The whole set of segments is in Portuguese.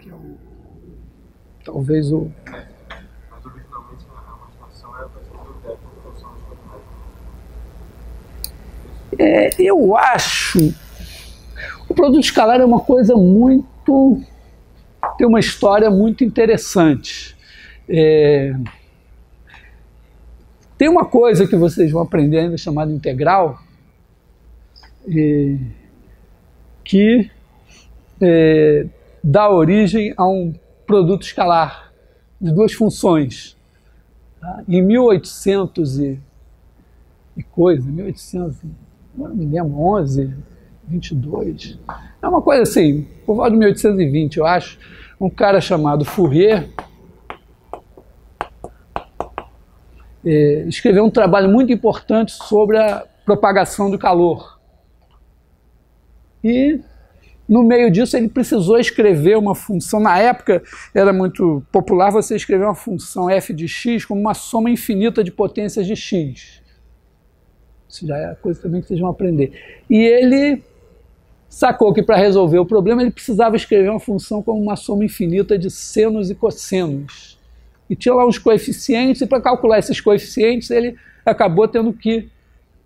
que é talvez o... Mas originalmente a motivação era para ser o técnico de função de eu acho... O produto escalar é uma coisa muito... tem uma história muito interessante. Tem uma coisa que vocês vão aprender ainda chamada integral, que dá origem a um produto escalar de duas funções. Tá? Em 1800 e coisa, 1800, não me lembro, 11, 22, é uma coisa assim, por volta de 1820, eu acho, um cara chamado Fourier escreveu um trabalho muito importante sobre a propagação do calor. E, no meio disso, ele precisou escrever uma função. Na época, era muito popular você escrever uma função f de x como uma soma infinita de potências de x. Isso já é coisa também que vocês vão aprender. E ele sacou que, para resolver o problema, ele precisava escrever uma função como uma soma infinita de senos e cossenos. E tinha lá uns coeficientes, e para calcular esses coeficientes, ele acabou tendo que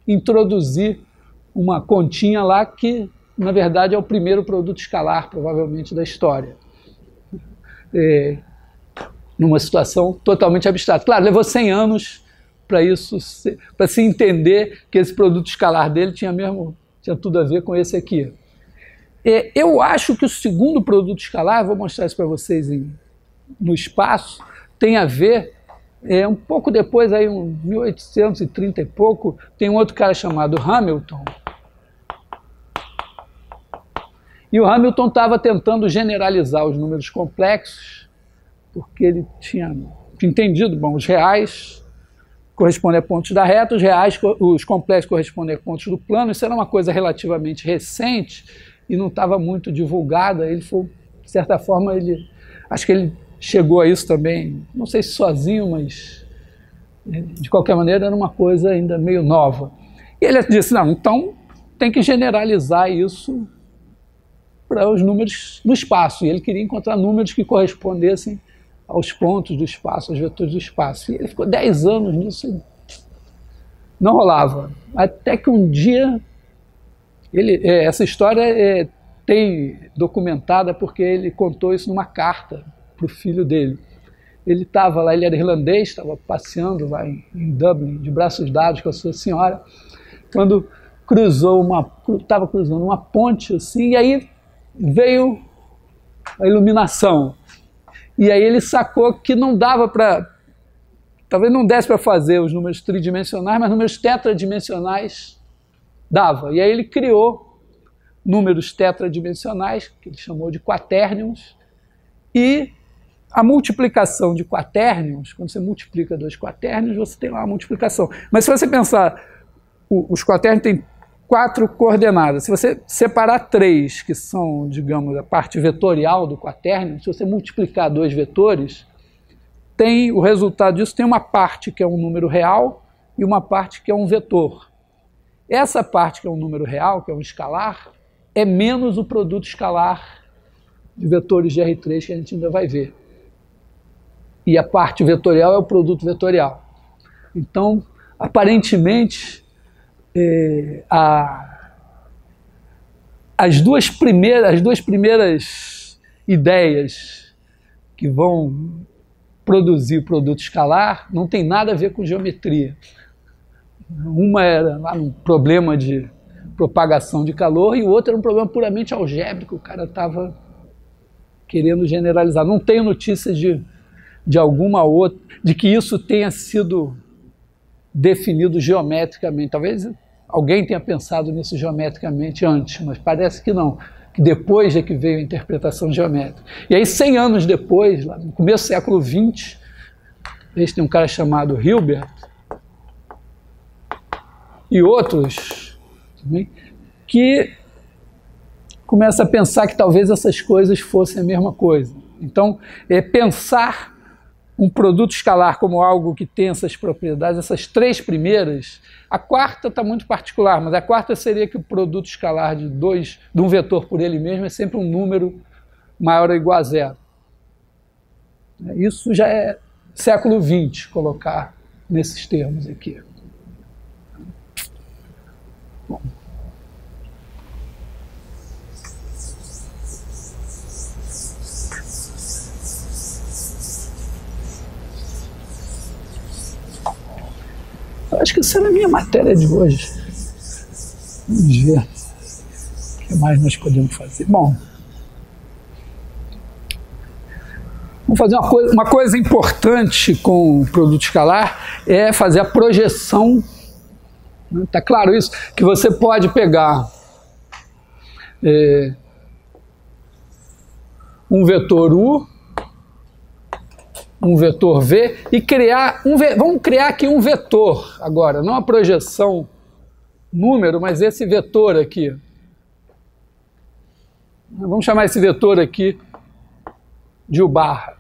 introduzir uma continha lá que, na verdade, é o primeiro produto escalar, provavelmente, da história. Numa situação totalmente abstrata. Claro, levou 100 anos para isso, para se entender que esse produto escalar dele tinha tudo a ver com esse aqui. Eu acho que o segundo produto escalar, vou mostrar isso para vocês no espaço, tem a ver, um pouco depois, aí, 1830 e pouco, tem um outro cara chamado Hamilton. E o Hamilton estava tentando generalizar os números complexos, porque ele tinha entendido, bom, os reais correspondem a pontos da reta, os complexos correspondem a pontos do plano. Isso era uma coisa relativamente recente e não estava muito divulgada. Ele foi, de certa forma, acho que ele chegou a isso também, não sei se sozinho, mas de qualquer maneira era uma coisa ainda meio nova. E ele disse, não, então tem que generalizar isso para os números no espaço. E ele queria encontrar números que correspondessem aos pontos do espaço, aos vetores do espaço. E ele ficou 10 anos nisso e não rolava. Até que um dia, essa história tem documentada porque ele contou isso numa carta para o filho dele. Ele estava lá, ele era irlandês, estava passeando lá em Dublin, de braços dados com a sua senhora, quando estava cruzando uma ponte assim, e aí veio a iluminação. E aí ele sacou que não dava para, talvez não desse para fazer os números tridimensionais, mas números tetradimensionais dava. E aí ele criou números tetradimensionais, que ele chamou de quaternions, e a multiplicação de quaternions, quando você multiplica dois quaternions, você tem lá uma multiplicação. Mas se você pensar, os quaternions têm 4 coordenadas. Se você separar 3, que são, digamos, a parte vetorial do quaternio, se você multiplicar 2 vetores, o resultado disso tem uma parte que é um número real e uma parte que é um vetor. Essa parte que é um número real, que é um escalar, é menos o produto escalar de vetores de R3 que a gente ainda vai ver. E a parte vetorial é o produto vetorial. Então, aparentemente, as duas primeiras ideias que vão produzir o produto escalar não tem nada a ver com geometria. Uma era lá um problema de propagação de calor e o outro era um problema puramente algébrico. O cara estava querendo generalizar. Não tenho notícias de alguma outra, de que isso tenha sido definido geometricamente. Talvez alguém tenha pensado nisso geometricamente antes, mas parece que não, que depois é que veio a interpretação geométrica. E aí, 100 anos depois, lá no começo do século XX, tem um cara chamado Hilbert e outros também, que começa a pensar que talvez essas coisas fossem a mesma coisa. Então, pensar um produto escalar como algo que tem essas propriedades, essas 3 primeiras, a quarta está muito particular, mas a quarta seria que o produto escalar de um vetor por ele mesmo é sempre um número maior ou igual a 0. Isso já é século XX, colocar nesses termos aqui. Bom. Eu acho que essa era a minha matéria de hoje. Vamos ver o que mais nós podemos fazer. Bom, vamos fazer uma coisa importante com o produto escalar, é fazer a projeção. Está claro isso? Que você pode pegar um vetor U, um vetor V e criar vamos criar aqui um vetor agora, não a projeção número, mas esse vetor aqui. Vamos chamar esse vetor aqui de U barra.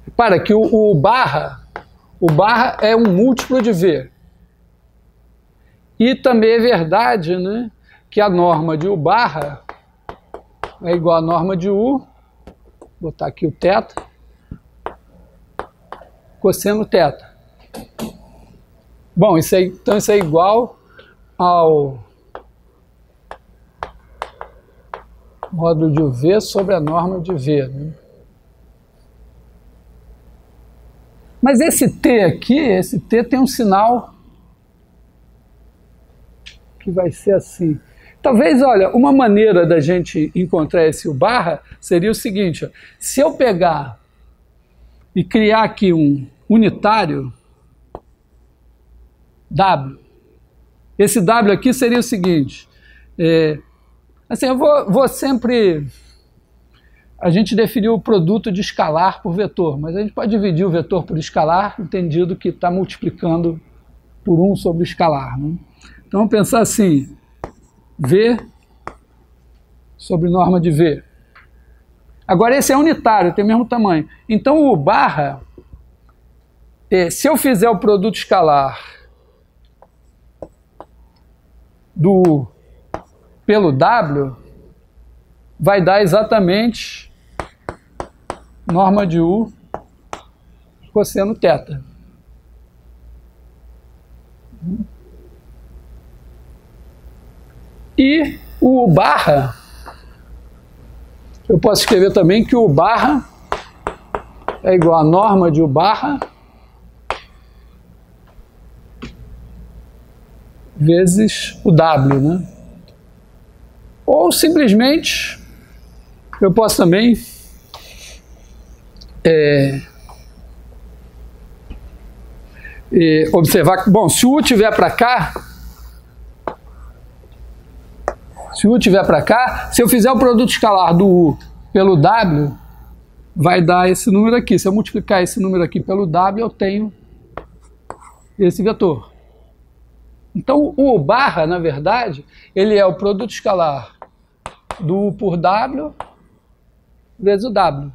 Repara que o barra é um múltiplo de V. E também é verdade, né, que a norma de U barra é igual à norma de U. Vou botar aqui o θ, cosseno θ. Bom, então isso é igual ao módulo de UV sobre a norma de V. Né? Mas esse T aqui, esse T tem um sinal que vai ser assim. Talvez, olha, uma maneira da gente encontrar esse U barra seria o seguinte, ó, se eu pegar e criar aqui um unitário W, esse W aqui seria o seguinte, assim, eu vou sempre, a gente definiu o produto de escalar por vetor, mas a gente pode dividir o vetor por escalar, entendido que está multiplicando por 1 sobre o escalar. Né? Então, vamos pensar assim, V sobre norma de V. Agora esse é unitário, tem o mesmo tamanho. Então o barra, se eu fizer o produto escalar do U pelo W, vai dar exatamente norma de U cosseno θ. E o U barra, eu posso escrever também que o U barra é igual a norma de U barra vezes o W, né? Ou simplesmente, eu posso também observar que, bom, se o U estiver para cá, se eu fizer o produto escalar do U pelo W, vai dar esse número aqui. Se eu multiplicar esse número aqui pelo W, eu tenho esse vetor. Então, o U barra, na verdade, ele é o produto escalar do U por W vezes o W.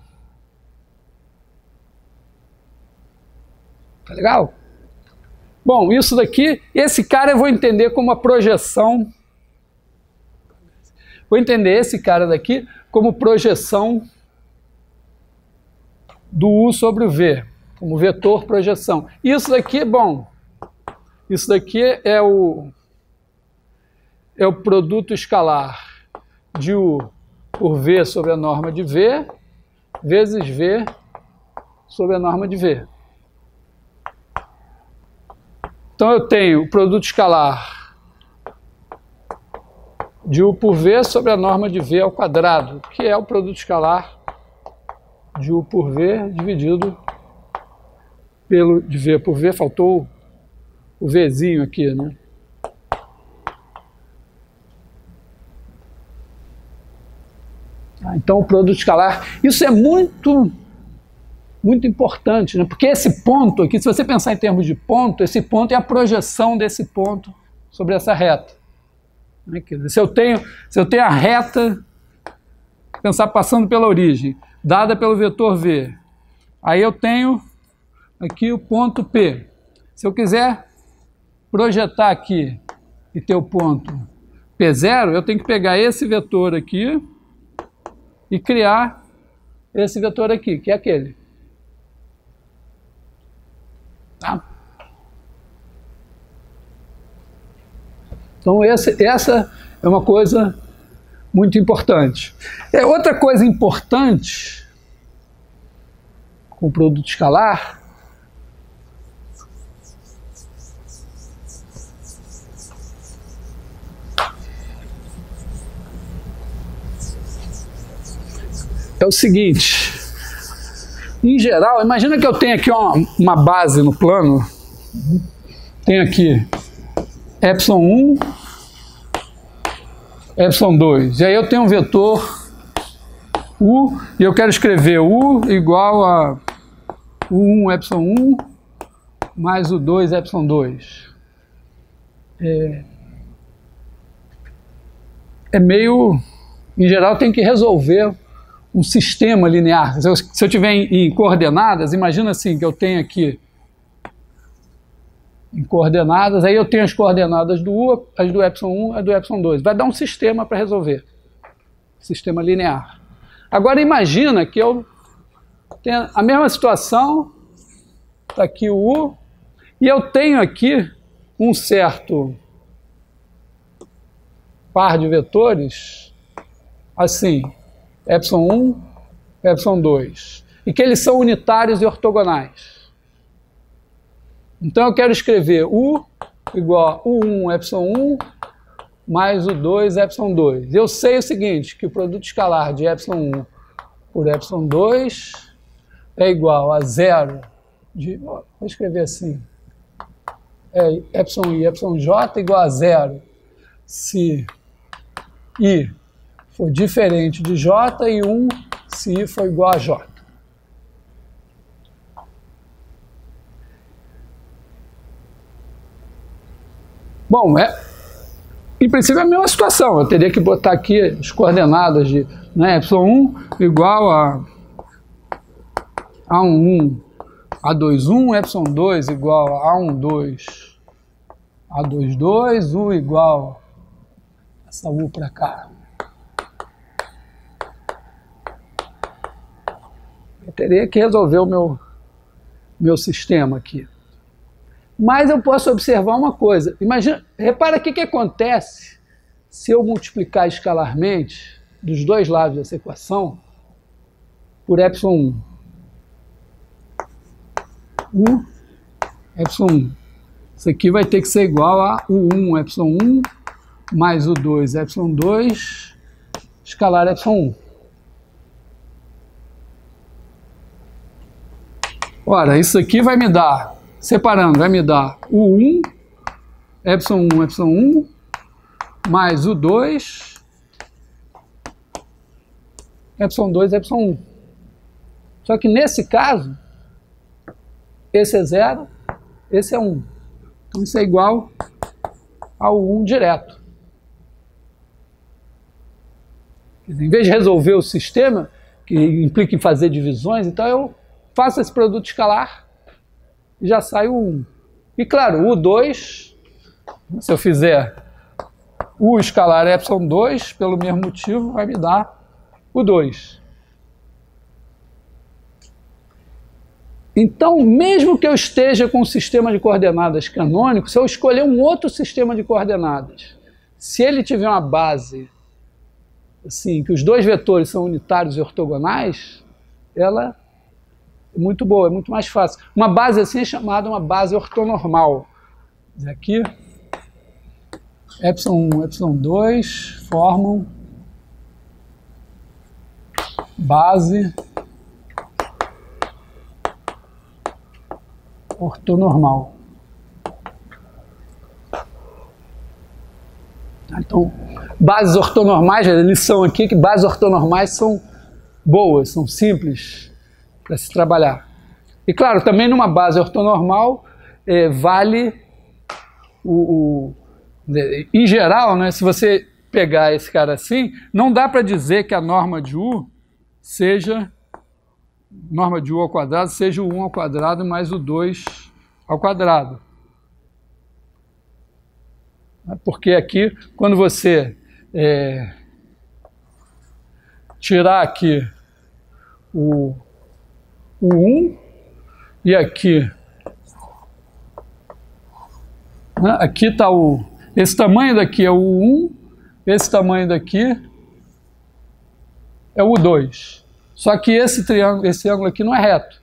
Tá legal? Bom, isso daqui, esse cara eu vou entender como a projeção. Vou entender esse cara daqui como projeção do U sobre o V, como vetor projeção. Isso daqui, bom, isso daqui é o produto escalar de U por V sobre a norma de V, vezes V sobre a norma de V. Então eu tenho o produto escalar de U por V sobre a norma de V ao quadrado, que é o produto escalar de U por V dividido pelo de V por V, faltou o Vzinho aqui, né? Então o produto escalar, isso é muito importante, né? Porque esse ponto aqui, se você pensar em termos de ponto, esse ponto é a projeção desse ponto sobre essa reta. Quer dizer, se eu tenho a reta, pensar passando pela origem, dada pelo vetor V, aí eu tenho aqui o ponto P. Se eu quiser projetar aqui e ter o ponto P0, eu tenho que pegar esse vetor aqui e criar esse vetor aqui, que é aquele. Tá? Então, essa é uma coisa muito importante. Outra coisa importante com o produto escalar é o seguinte. Em geral, imagina que eu tenho aqui uma base no plano. Tenho aqui ε1, ε2. E aí eu tenho um vetor U, e eu quero escrever U igual a U1 ε1 mais U2 ε2. É meio... Em geral, tem que resolver um sistema linear. Se eu tiver em coordenadas, imagina assim, que eu tenho aqui em coordenadas, aí eu tenho as coordenadas do U, as do ε1, as do ε2. Vai dar um sistema para resolver. Sistema linear. Agora imagina que eu tenho a mesma situação, está aqui o U, e eu tenho aqui um certo par de vetores, assim, ε1, ε2, e que eles são unitários e ortogonais. Então eu quero escrever U igual a U1 ε1 mais U2 ε2. Eu sei o seguinte, que o produto escalar de ε1 por ε2 é igual a zero de... Vou escrever assim. É ε1 e εj igual a zero se I for diferente de J e 1 se I for igual a J. Bom, em princípio é a mesma situação. Eu teria que botar aqui as coordenadas de ε1 igual a A11, A21, ε2 igual a A12, A22, U igual a essa U para cá. Eu teria que resolver o meu sistema aqui. Mas eu posso observar uma coisa. Imagina, repara o que acontece se eu multiplicar escalarmente dos dois lados dessa equação por ε1. U, ε1. Isso aqui vai ter que ser igual a U1 ε1 mais U2 ε2 escalar ε1. Ora, isso aqui vai me dar, separando, vai me dar U1 ε1 ε1 mais U2 ε2 ε1. Só que nesse caso, esse é 0, esse é 1. Então isso é igual ao 1 direto. Quer dizer, em vez de resolver o sistema, que implica em fazer divisões, então eu faço esse produto escalar e já sai o 1. E claro, o 2, se eu fizer U escalar ε2, pelo mesmo motivo, vai me dar o 2. Então, mesmo que eu esteja com um sistema de coordenadas canônico, se eu escolher um outro sistema de coordenadas, se ele tiver uma base, assim, que os dois vetores são unitários e ortogonais, ela é muito boa, é muito mais fácil. Uma base assim é chamada uma base ortonormal. Aqui, ε1, ε2 formam base ortonormal. Então, bases ortonormais, a lição aqui é que bases ortonormais são boas, são simples para se trabalhar. E claro, também numa base ortonormal vale em geral, né, se você pegar esse cara assim, não dá para dizer que a norma de U seja norma de U ao quadrado seja o 1 ao quadrado mais o 2 ao quadrado. Porque aqui, quando você tirar aqui o 1, e aqui, né, aqui está esse tamanho daqui é o 1, esse tamanho daqui é o 2. Só que esse triângulo, esse ângulo aqui não é reto.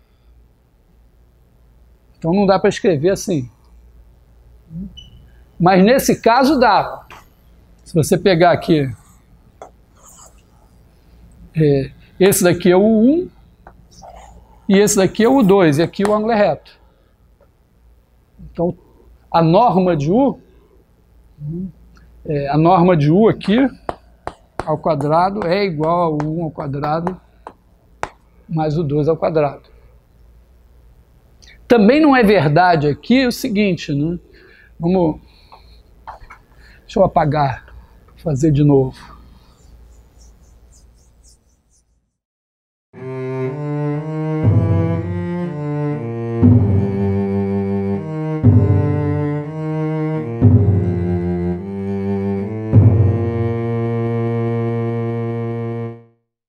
Então não dá para escrever assim. Mas nesse caso dá. Se você pegar aqui, esse daqui é o 1 e esse daqui é o 2, e aqui o ângulo é reto. Então a norma de U, a norma de U aqui ao quadrado é igual ao 1 ao quadrado mais o 2 ao quadrado. Também não é verdade aqui o seguinte, né? Deixa eu apagar, fazer de novo.